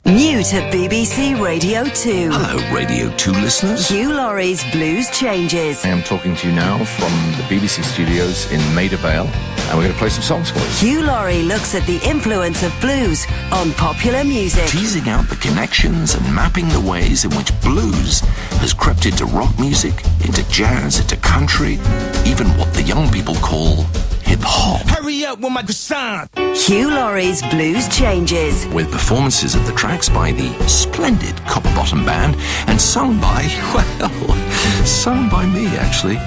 New to BBC Radio 2. Hello, Radio 2 listeners. Hugh Laurie's Blues Changes. I am talking to you now from the BBC studios in Maida Vale, and we're going to play some songs for you. Hugh Laurie looks at the influence of blues on popular music. Teasing out the connections and mapping the ways in which blues has crept into rock music, into jazz, into country, even what the young people call hip-hop. Hurry up with my croissant. Hugh Laurie's Blues Changes. With performances of the tracks by the splendid Copper Bottom Band and sung by, well, sung by me, actually.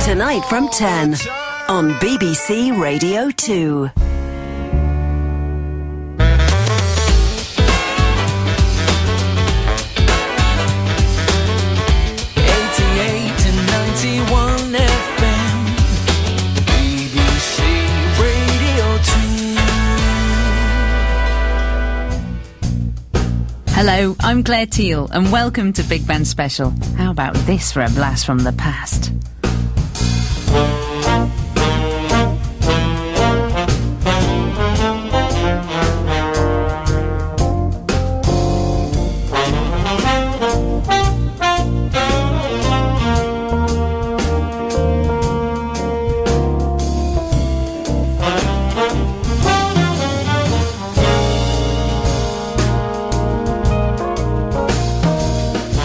Tonight from 10 on BBC Radio 2. Hello, I'm Clare Teal and welcome to Big Band Special. How about this for a blast from the past?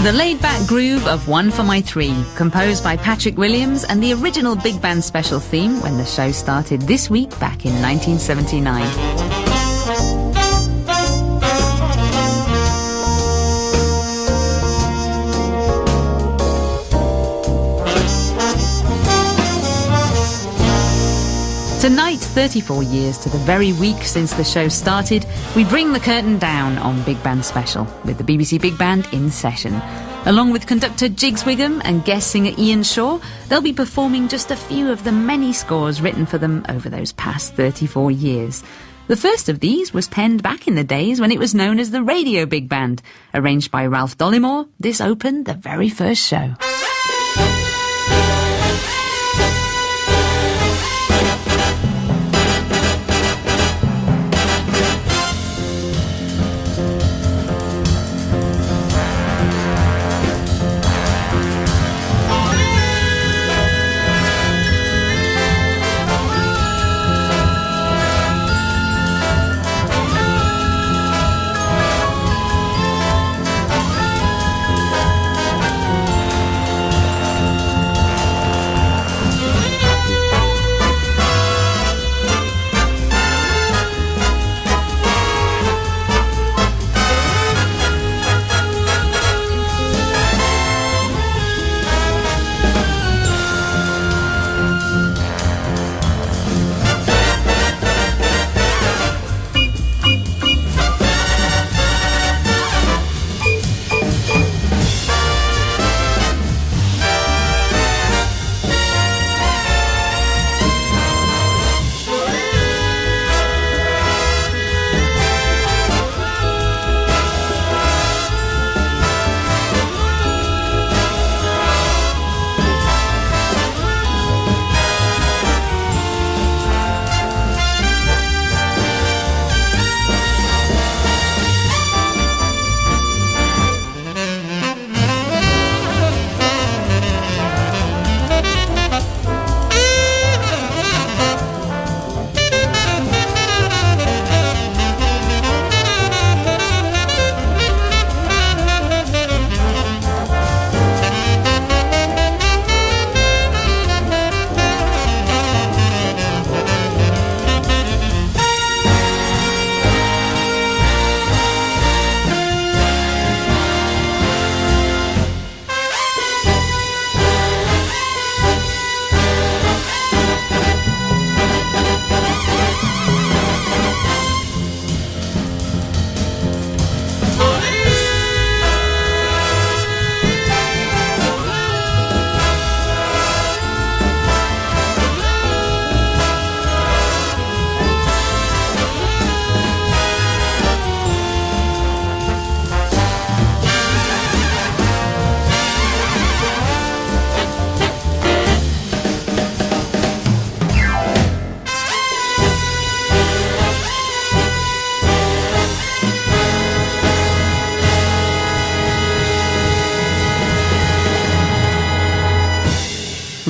The laid-back groove of One for My Three, composed by Patrick Williams and the original Big Band Special theme when the show started this week back in 1979. Tonight, 34 years to the very week since the show started, we bring the curtain down on Big Band Special, with the BBC Big Band in session. Along with conductor Jigs Wiggum and guest singer Ian Shaw, they'll be performing just a few of the many scores written for them over those past 34 years. The first of these was penned back in the days when it was known as the Radio Big Band. Arranged by Ralph Dollymore, this opened the very first show.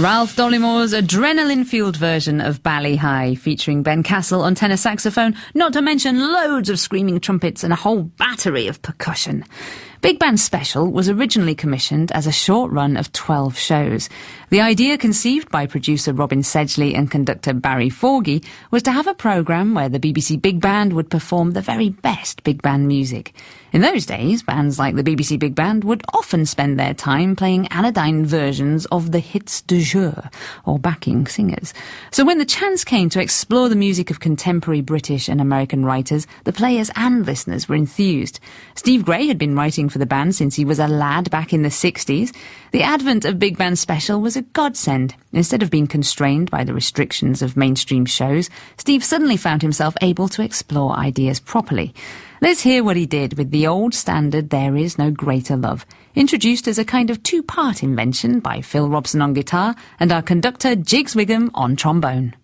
Ralph Dollimore's adrenaline-fueled version of Bally High, featuring Ben Castle on tenor saxophone, not to mention loads of screaming trumpets and a whole battery of percussion. Big Band Special was originally commissioned as a short run of 12 shows. The idea, conceived by producer Robin Sedgley and conductor Barry Forgy, was to have a programme where the BBC Big Band would perform the very best big band music. In those days, bands like the BBC Big Band would often spend their time playing anodyne versions of the hits du jour, or backing singers. So when the chance came to explore the music of contemporary British and American writers, the players and listeners were enthused. Steve Gray had been writing for the band since he was a lad back in the 60s. The advent of Big Band Special was a godsend. Instead of being constrained by the restrictions of mainstream shows, Steve suddenly found himself able to explore ideas properly. Let's hear what he did with the old standard There Is No Greater Love, introduced as a kind of two-part invention by Phil Robson on guitar and our conductor Jiggs Wigham on trombone.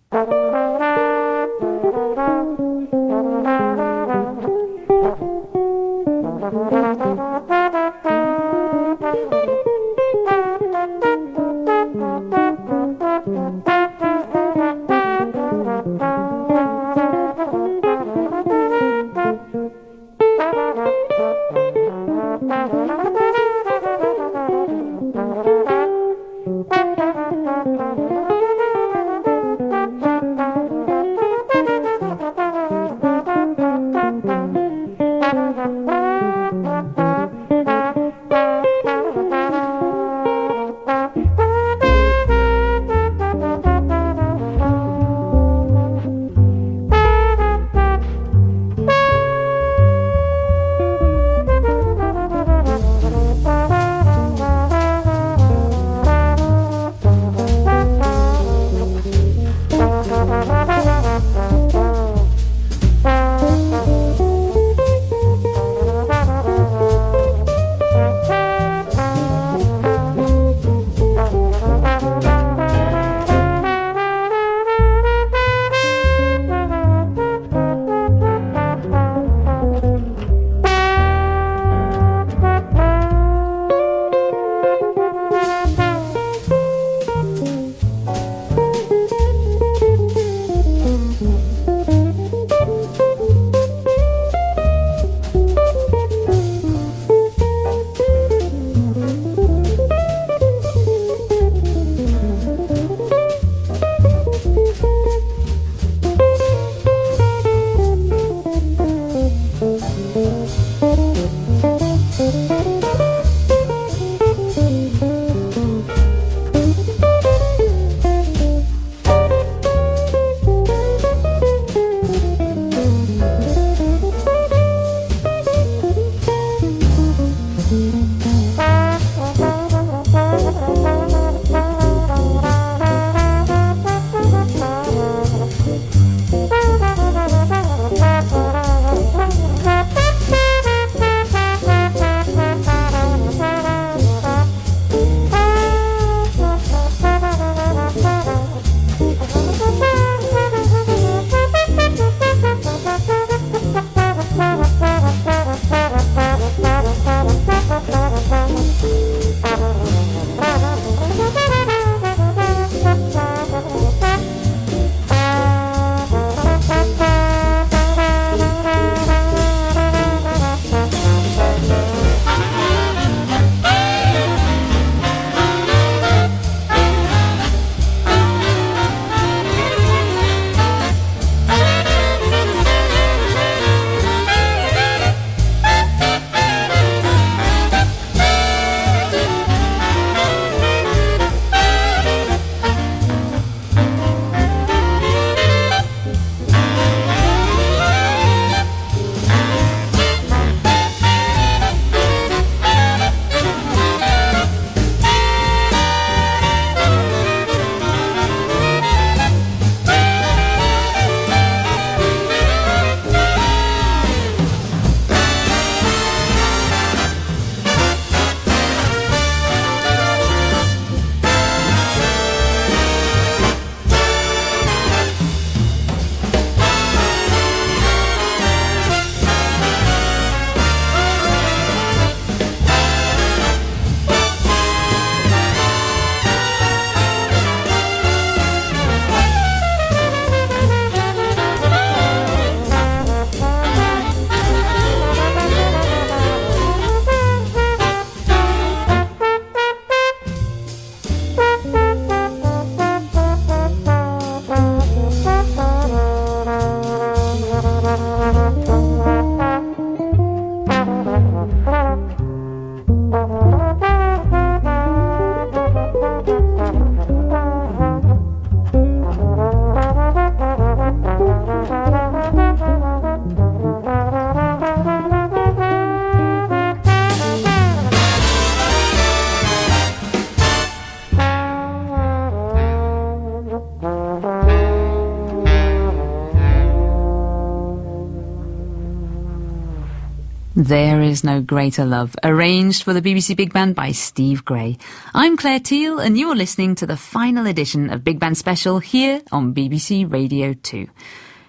There Is No Greater Love, arranged for the BBC Big Band by Steve Gray. I'm Clare Teal, and you're listening to the final edition of Big Band Special here on BBC Radio 2.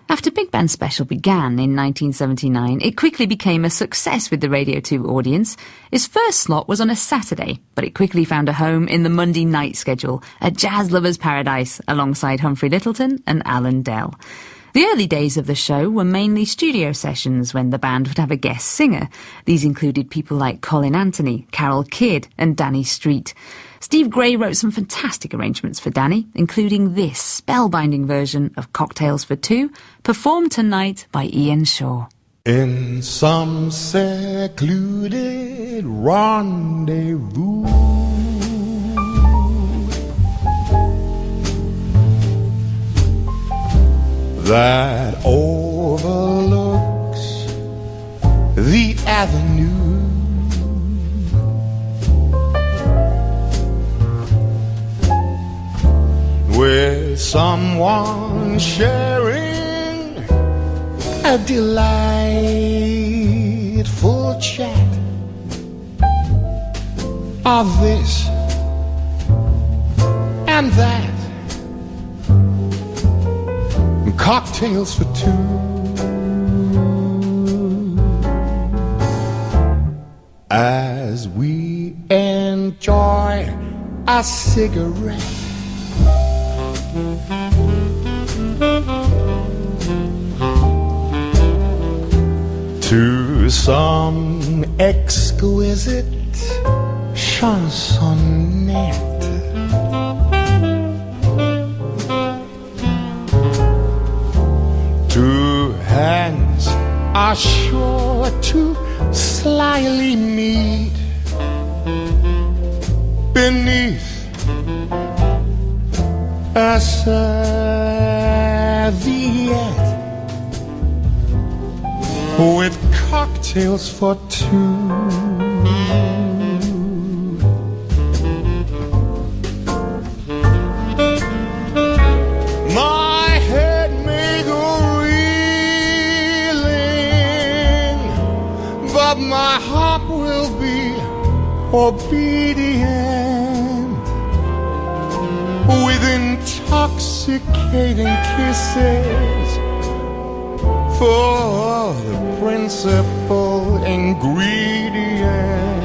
After Big Band Special began in 1979, it quickly became a success with the Radio 2 audience. Its first slot was on a Saturday, but it quickly found a home in the Monday night schedule, a jazz lover's paradise, alongside Humphrey Lyttelton and Alan Dell. The early days of the show were mainly studio sessions when the band would have a guest singer. These included people like Colin Anthony, Carol Kidd and Danny Street. Steve Gray wrote some fantastic arrangements for Danny, including this spellbinding version of Cocktails for Two, performed tonight by Ian Shaw. In some secluded rendezvous, that overlooks the avenue, with someone sharing a delightful chat of this and that. Cocktails for two, as we enjoy a cigarette. To some exquisite chansonette. Two hands are sure to slyly meet beneath a serviette with cocktails for two. My heart will be obedient with intoxicating kisses for the principal ingredient.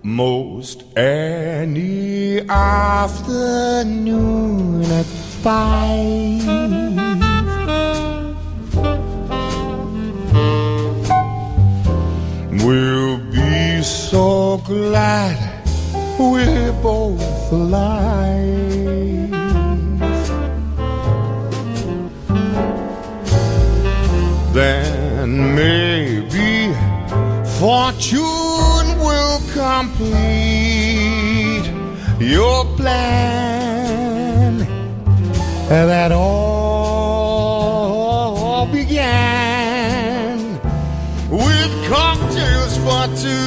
Most any afternoon at 5, we'll be so glad we're both alive. Then maybe fortune will complete your plan that all began with cocktails for two.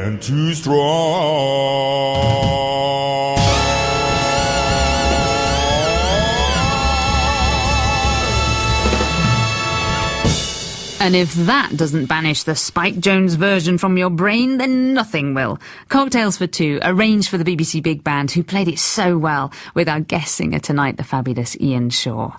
been too strong. And if that doesn't banish the Spike Jones version from your brain, then nothing will. Cocktails for Two, arranged for the BBC Big Band, who played it so well, with our guest singer tonight, the fabulous Ian Shaw.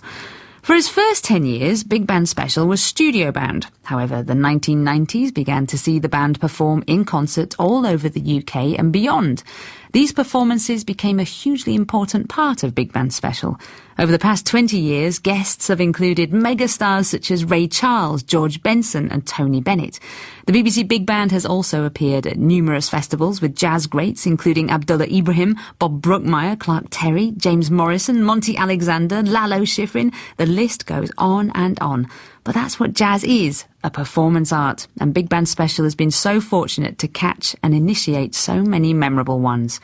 For his first 10 years, Big Band Special was studio-bound. However, the 1990s began to see the band perform in concert all over the UK and beyond. These performances became a hugely important part of Big Band Special. Over the past 20 years, guests have included megastars such as Ray Charles, George Benson and Tony Bennett. The BBC Big Band has also appeared at numerous festivals with jazz greats including Abdullah Ibrahim, Bob Brookmeyer, Clark Terry, James Morrison, Monty Alexander, Lalo Schifrin. The list goes on and on. But that's what jazz is, a performance art, and Big Band Special has been so fortunate to catch and initiate so many memorable ones.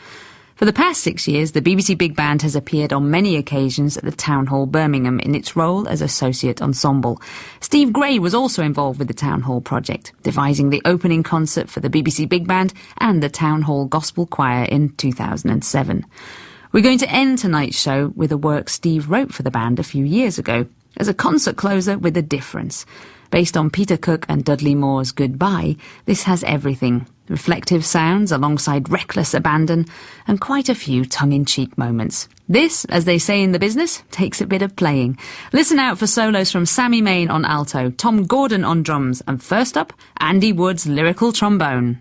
For the past 6 years, the BBC Big Band has appeared on many occasions at the Town Hall Birmingham in its role as associate ensemble. Steve Gray was also involved with the Town Hall project, devising the opening concert for the BBC Big Band and the Town Hall Gospel Choir in 2007. We're going to end tonight's show with a work Steve wrote for the band a few years ago, as a concert closer with a difference. Based on Peter Cook and Dudley Moore's Goodbye, this has everything. Reflective sounds alongside reckless abandon and quite a few tongue-in-cheek moments. This, as they say in the business, takes a bit of playing. Listen out for solos from Sammy Main on alto, Tom Gordon on drums, and first up, Andy Wood's lyrical trombone.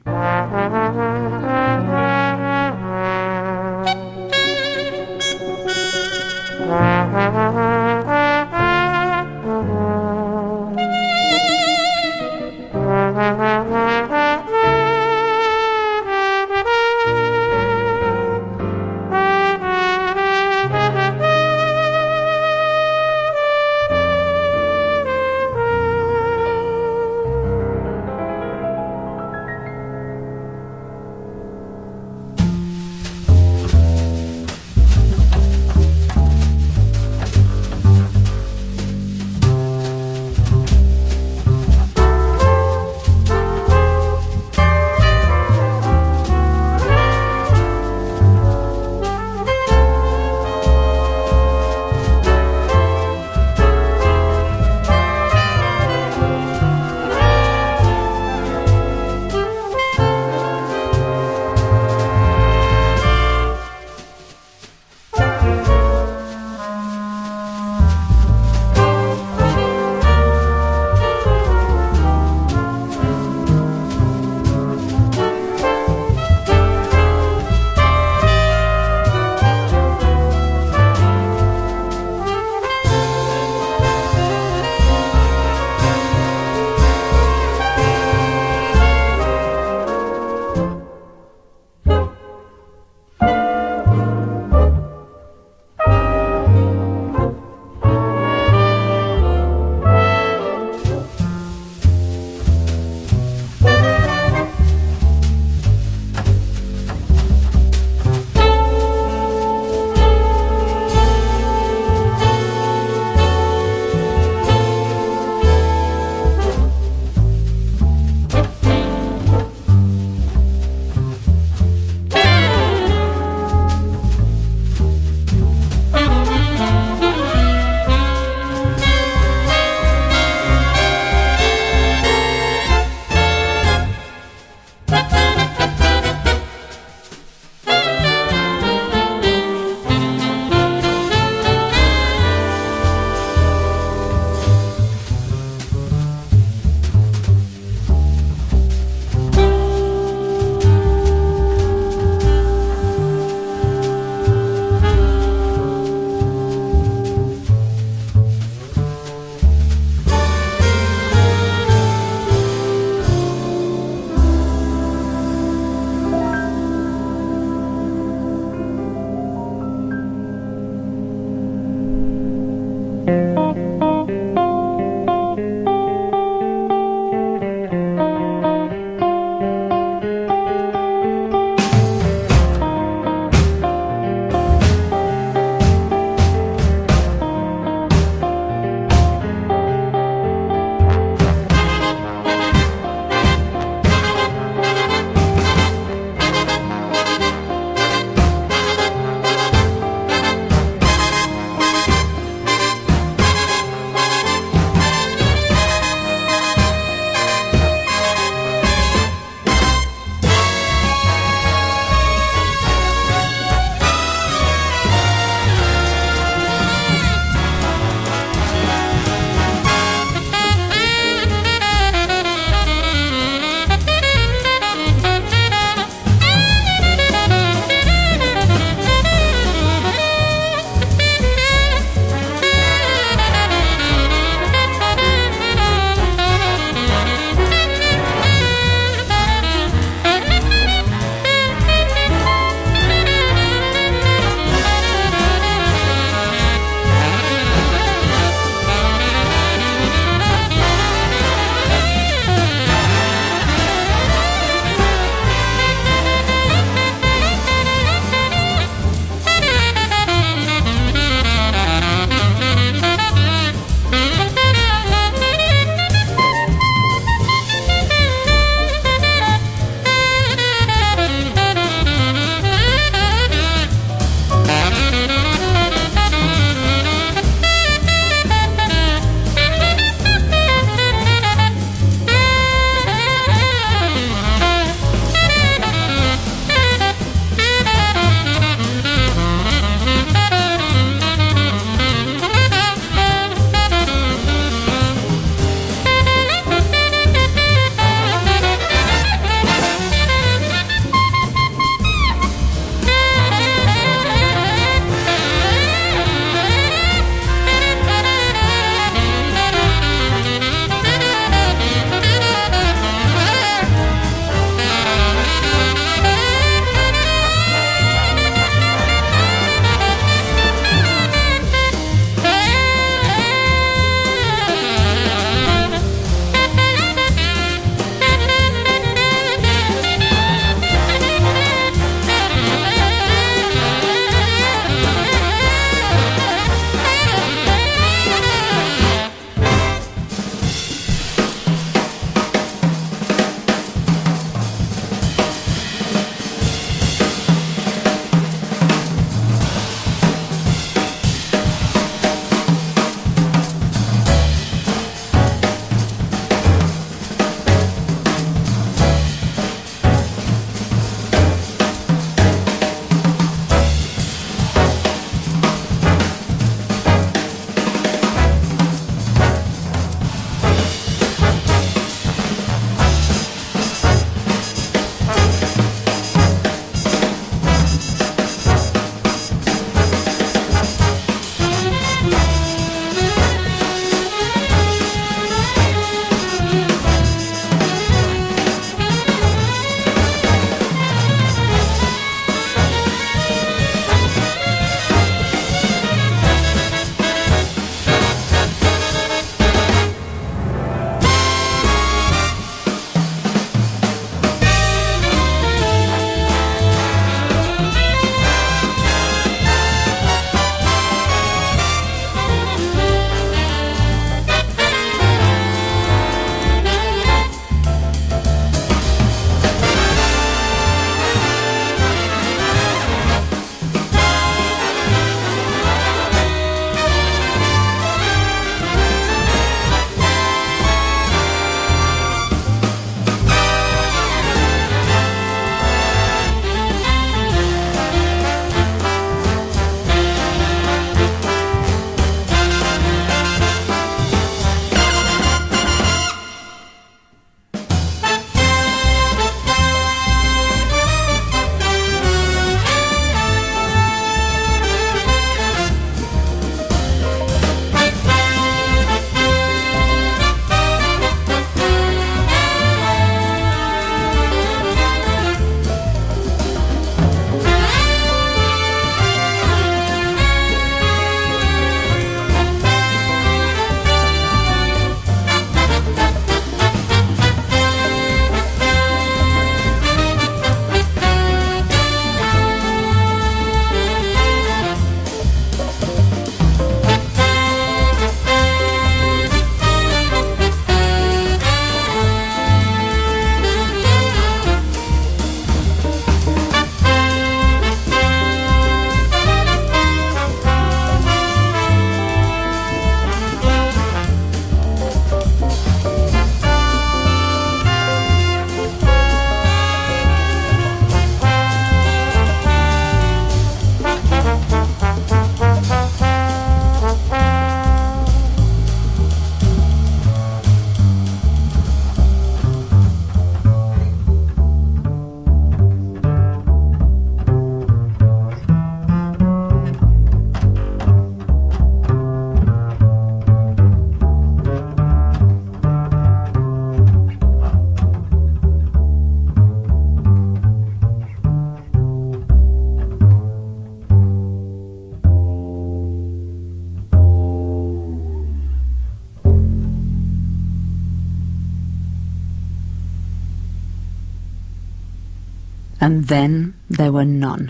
And then there were none.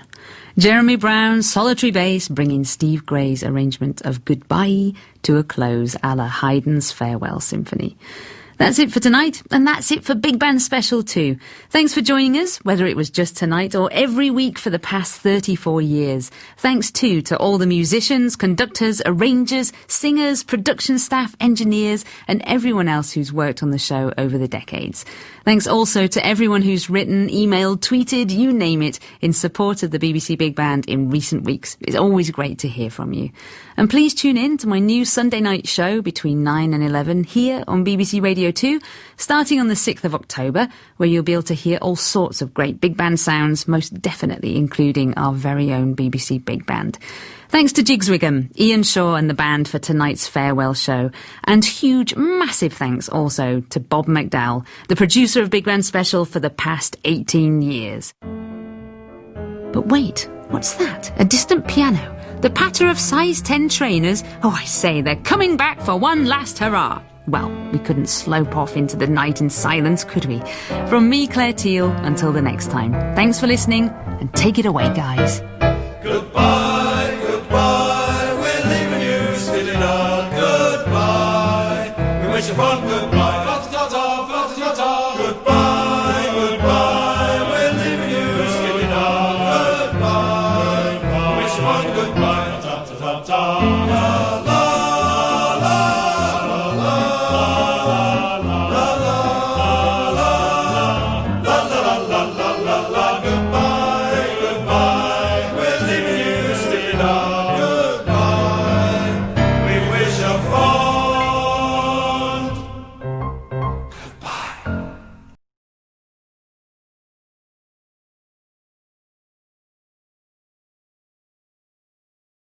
Jeremy Brown's solitary bass bringing Steve Gray's arrangement of Goodbye to a close a la Haydn's Farewell Symphony. That's it for tonight, and that's it for Big Band Special too. Thanks for joining us, whether it was just tonight or every week for the past 34 years. Thanks too to all the musicians, conductors, arrangers, singers, production staff, engineers, and everyone else who's worked on the show over the decades. Thanks also to everyone who's written, emailed, tweeted, you name it, in support of the BBC Big Band in recent weeks. It's always great to hear from you. And please tune in to my new Sunday night show between 9 and 11 here on BBC Radio 2, starting on the 6th of October, where you'll be able to hear all sorts of great big band sounds, most definitely including our very own BBC Big Band. Thanks to Jigs Wigham, Ian Shaw and the band for tonight's farewell show. And huge, massive thanks also to Bob McDowell, the producer of Big Band Special for the past 18 years. But wait, what's that? A distant piano? The patter of size 10 trainers? Oh, I say, they're coming back for one last hurrah. Well, we couldn't slope off into the night in silence, could we? From me, Clare Teal, until the next time. Thanks for listening, and take it away, guys. Goodbye, goodbye, we're leaving you, Skiddy-Dog, goodbye. We wish you fun, goodbye, fa-ta-ta-ta, fa-ta-ta-ta. Goodbye, goodbye, we're leaving you, Skiddy-Dog, goodbye. We wish you fun, goodbye, ta-ta-ta-ta, la la.